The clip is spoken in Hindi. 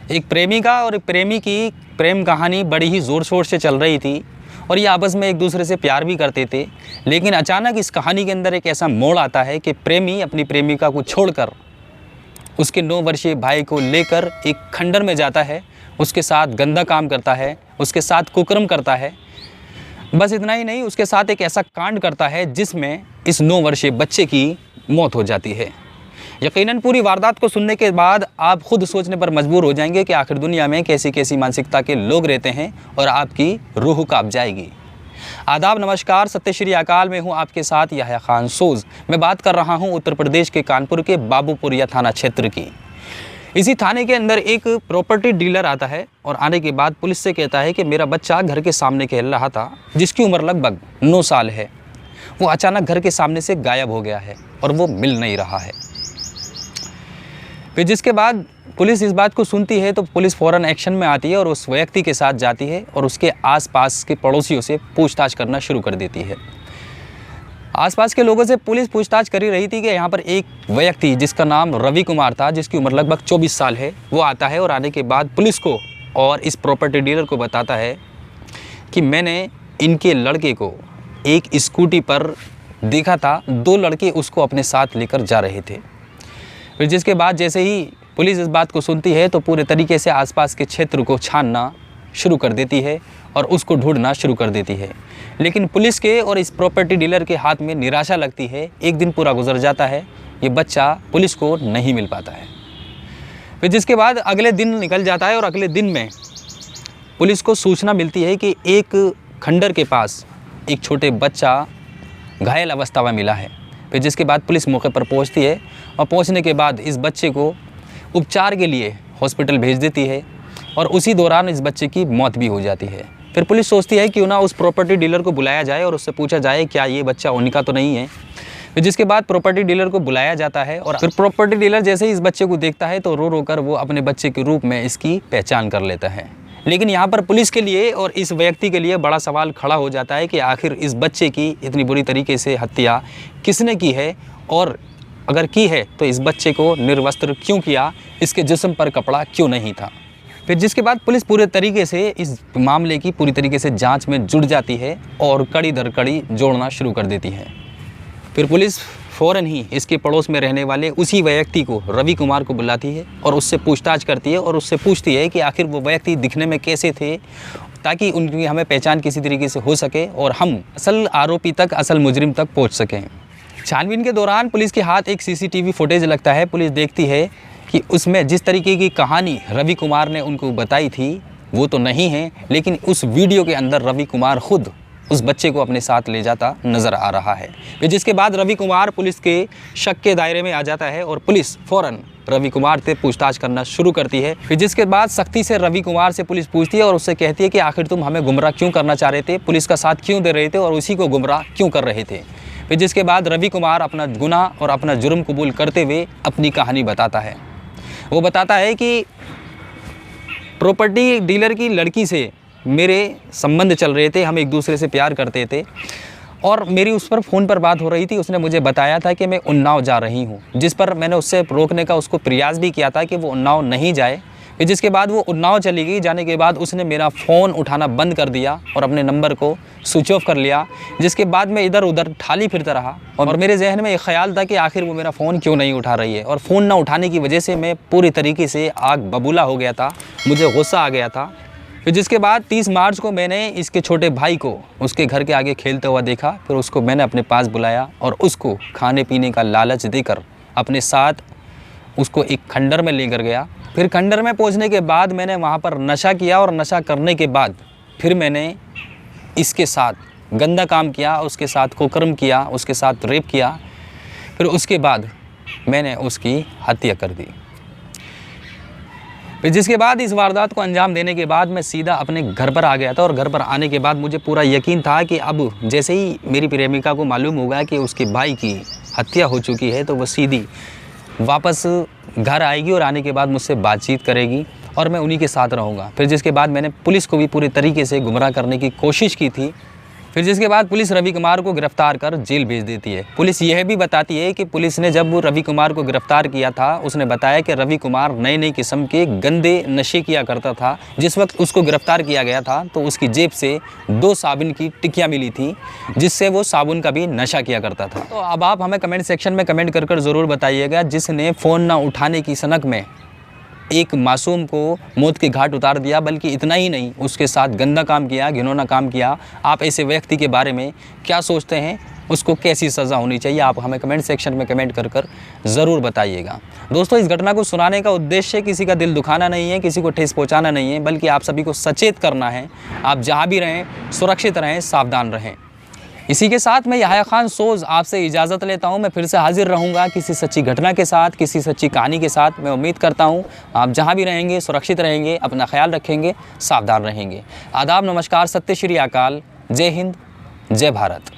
एक प्रेमिका और एक प्रेमी की प्रेम कहानी बड़ी ही ज़ोर शोर से चल रही थी और ये आपस में एक दूसरे से प्यार भी करते थे। लेकिन अचानक इस कहानी के अंदर एक ऐसा मोड़ आता है कि प्रेमी अपनी प्रेमिका को छोड़कर उसके 9 वर्षीय भाई को लेकर एक खंडर में जाता है, उसके साथ गंदा काम करता है, उसके साथ कुकर्म करता है। बस इतना ही नहीं, उसके साथ एक ऐसा कांड करता है जिसमें इस 9 वर्षीय बच्चे की मौत हो जाती है। यकीनन पूरी वारदात को सुनने के बाद आप खुद सोचने पर मजबूर हो जाएंगे कि आखिर दुनिया में कैसी कैसी मानसिकता के लोग रहते हैं और आपकी रूह कांप जाएगी। आदाब, नमस्कार, सत्य श्री अकाल में हूँ आपके साथ याह्या खान सोज। मैं बात कर रहा हूँ उत्तर प्रदेश के कानपुर के बाबूपुरिया थाना क्षेत्र की। इसी थाने के अंदर एक प्रॉपर्टी डीलर आता है और आने के बाद पुलिस से कहता है कि मेरा बच्चा घर के सामने खेल रहा था, जिसकी उम्र लगभग 9 साल है, वो अचानक घर के सामने से गायब हो गया है और वो मिल नहीं रहा है। फिर जिसके बाद पुलिस इस बात को सुनती है तो पुलिस फ़ौरन एक्शन में आती है और उस व्यक्ति के साथ जाती है और उसके आसपास के पड़ोसियों से पूछताछ करना शुरू कर देती है। आसपास के लोगों से पुलिस पूछताछ कर ही रही थी कि यहाँ पर एक व्यक्ति जिसका नाम रवि कुमार था, जिसकी उम्र लगभग 24 साल है, वो आता है और आने के बाद पुलिस को और इस प्रॉपर्टी डीलर को बताता है कि मैंने इनके लड़के को एक स्कूटी पर देखा था, 2 लड़के उसको अपने साथ लेकर जा रहे थे। फिर जिसके बाद जैसे ही पुलिस इस बात को सुनती है तो पूरे तरीके से आसपास के क्षेत्र को छानना शुरू कर देती है और उसको ढूंढना शुरू कर देती है। लेकिन पुलिस के और इस प्रॉपर्टी डीलर के हाथ में निराशा लगती है। एक दिन पूरा गुजर जाता है, ये बच्चा पुलिस को नहीं मिल पाता है। फिर जिसके बाद अगले दिन निकल जाता है और अगले दिन में पुलिस को सूचना मिलती है कि एक खंडर के पास एक छोटे बच्चा घायल अवस्था में मिला है। फिर जिसके बाद पुलिस मौके पर पहुंचती है और पहुंचने के बाद इस बच्चे को उपचार के लिए हॉस्पिटल भेज देती है और उसी दौरान इस बच्चे की मौत भी हो जाती है। फिर पुलिस सोचती है क्यों ना उस प्रॉपर्टी डीलर को बुलाया जाए और उससे पूछा जाए क्या ये बच्चा उनका तो नहीं है। फिर जिसके बाद प्रॉपर्टी डीलर को बुलाया जाता है और फिर प्रॉपर्टी डीलर जैसे ही इस बच्चे को देखता है तो रो रो कर वो अपने बच्चे के रूप में इसकी पहचान कर लेता है। लेकिन यहाँ पर पुलिस के लिए और इस व्यक्ति के लिए बड़ा सवाल खड़ा हो जाता है कि आखिर इस बच्चे की इतनी बुरी तरीके से हत्या किसने की है और अगर की है तो इस बच्चे को निर्वस्त्र क्यों किया, इसके जिस्म पर कपड़ा क्यों नहीं था। फिर जिसके बाद पुलिस पूरे तरीके से इस मामले की पूरी तरीके से जांच में जुट जाती है और कड़ी दर कड़ी जोड़ना शुरू कर देती है। फिर पुलिस फ़ौरन ही इसके पड़ोस में रहने वाले उसी व्यक्ति को, रवि कुमार को, बुलाती है और उससे पूछताछ करती है और उससे पूछती है कि आखिर वो व्यक्ति दिखने में कैसे थे, ताकि उनकी हमें पहचान किसी तरीके से हो सके और हम असल आरोपी तक, असल मुजरिम तक पहुँच सकें। छानबीन के दौरान पुलिस के हाथ एक CCTV फुटेज लगता है। पुलिस देखती है कि उसमें जिस तरीके की कहानी रवि कुमार ने उनको बताई थी वो तो नहीं है, लेकिन उस वीडियो के अंदर रवि कुमार खुद उस बच्चे को अपने साथ ले जाता नज़र आ रहा है। फिर जिसके बाद रवि कुमार पुलिस के शक के दायरे में आ जाता है और पुलिस फ़ौरन रवि कुमार से पूछताछ करना शुरू करती है। फिर जिसके बाद सख्ती से रवि कुमार से पुलिस पूछती है और उससे कहती है कि आखिर तुम हमें गुमराह क्यों करना चाह रहे थे, पुलिस का साथ क्यों दे रहे थे और उसी को गुमराह क्यों कर रहे थे। फिर जिसके बाद रवि कुमार अपना गुनाह और अपना जुर्म कबूल करते हुए अपनी कहानी बताता है। वो बताता है कि प्रॉपर्टी डीलर की लड़की से मेरे संबंध चल रहे थे, हम एक दूसरे से प्यार करते थे और मेरी उस पर फ़ोन पर बात हो रही थी। उसने मुझे बताया था कि मैं उन्नाव जा रही हूँ, जिस पर मैंने उससे रोकने का उसको प्रयास भी किया था कि वो उन्नाव नहीं जाए। फिर जिसके बाद वो उन्नाव चली गई। जाने के बाद उसने मेरा फ़ोन उठाना बंद कर दिया और अपने नंबर को स्विच ऑफ कर लिया, जिसके बाद मैं इधर उधर ठाली फिरता रहा और मेरे जहन में एक ख़्याल था कि आखिर वो मेरा फ़ोन क्यों नहीं उठा रही है। और फ़ोन ना उठाने की वजह से मैं पूरी तरीके से आग बबूला हो गया था, मुझे गुस्सा आ गया था। फिर जिसके बाद 30 मार्च को मैंने इसके छोटे भाई को उसके घर के आगे खेलते हुआ देखा। फिर उसको मैंने अपने पास बुलाया और उसको खाने पीने का लालच देकर अपने साथ उसको एक खंडर में लेकर गया। फिर खंडर में पहुंचने के बाद मैंने वहां पर नशा किया और नशा करने के बाद फिर मैंने इसके साथ गंदा काम किया, उसके साथ कुकर्म किया, उसके साथ रेप किया। फिर उसके बाद मैंने उसकी हत्या कर दी। फिर जिसके बाद इस वारदात को अंजाम देने के बाद मैं सीधा अपने घर पर आ गया था और घर पर आने के बाद मुझे पूरा यकीन था कि अब जैसे ही मेरी प्रेमिका को मालूम होगा कि उसके भाई की हत्या हो चुकी है तो वो सीधी वापस घर आएगी और आने के बाद मुझसे बातचीत करेगी और मैं उन्हीं के साथ रहूँगा। फिर जिसके बाद मैंने पुलिस को भी पूरे तरीके से गुमराह करने की कोशिश की थी फिर जिसके बाद पुलिस रवि कुमार को गिरफ्तार कर जेल भेज देती है। पुलिस यह भी बताती है कि पुलिस ने जब वो रवि कुमार को गिरफ्तार किया था, उसने बताया कि रवि कुमार नई नई किस्म के गंदे नशे किया करता था। जिस वक्त उसको गिरफ्तार किया गया था तो उसकी जेब से 2 साबुन की टिक्कियाँ मिली थी, जिससे वो साबुन का भी नशा किया करता था। तो अब आप हमें कमेंट सेक्शन में कमेंट कर ज़रूर बताइएगा, जिसने फ़ोन ना उठाने की सनक में एक मासूम को मौत के घाट उतार दिया, बल्कि इतना ही नहीं, उसके साथ गंदा काम किया, घिनौना काम किया। आप ऐसे व्यक्ति के बारे में क्या सोचते हैं? उसको कैसी सज़ा होनी चाहिए? आप हमें कमेंट सेक्शन में कमेंट कर ज़रूर बताइएगा। दोस्तों, इस घटना को सुनाने का उद्देश्य किसी का दिल दुखाना नहीं है, किसी को ठेस पहुंचाना नहीं है, बल्कि आप सभी को सचेत करना है। आप जहां भी रहें सुरक्षित रहें, सावधान रहें। इसी के साथ मैं याह्या खान सोज़ आपसे इजाज़त लेता हूं। मैं फिर से हाजिर रहूंगा किसी सच्ची घटना के साथ, किसी सच्ची कहानी के साथ। मैं उम्मीद करता हूं आप जहां भी रहेंगे सुरक्षित रहेंगे, अपना ख्याल रखेंगे, सावधान रहेंगे। आदाब, नमस्कार, सत्य श्री अकाल, जय हिंद, जय भारत।